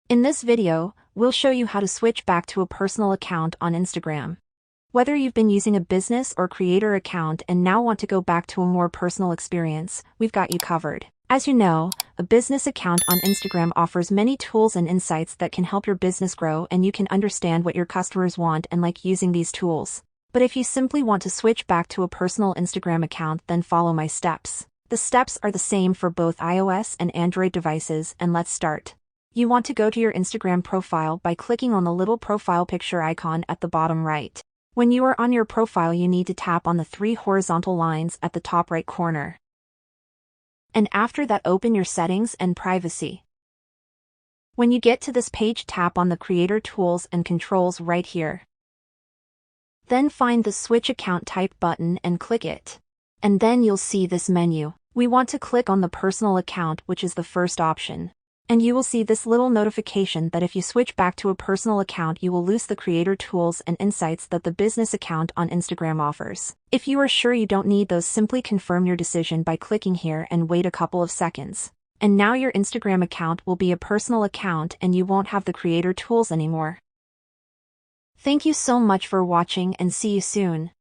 In this video, we'll show you how to switch back to a personal account on Instagram. Whether you've been using a business or creator account and now want to go back to a more personal experience, we've got you covered. As you know, a business account on Instagram offers many tools and insights that can help your business grow, and you can understand what your customers want and like using these tools. But if you simply want to switch back to a personal Instagram account, then follow my steps. The steps are the same for both iOS and Android devices, and let's start. You want to go to your Instagram profile by clicking on the little profile picture icon at the bottom right. When you are on your profile, you need to tap on the 3 horizontal lines at the top right corner. And after that, open your settings and privacy. When you get to this page, tap on the creator tools and controls right here. Then find the switch account type button and click it. And then you'll see this menu. We want to click on the personal account, which is the first option. And you will see this little notification that if you switch back to a personal account, you will lose the creator tools and insights that the business account on Instagram offers. If you are sure you don't need those, simply confirm your decision by clicking here and wait a couple of seconds. And now your Instagram account will be a personal account and you won't have the creator tools anymore. Thank you so much for watching and see you soon.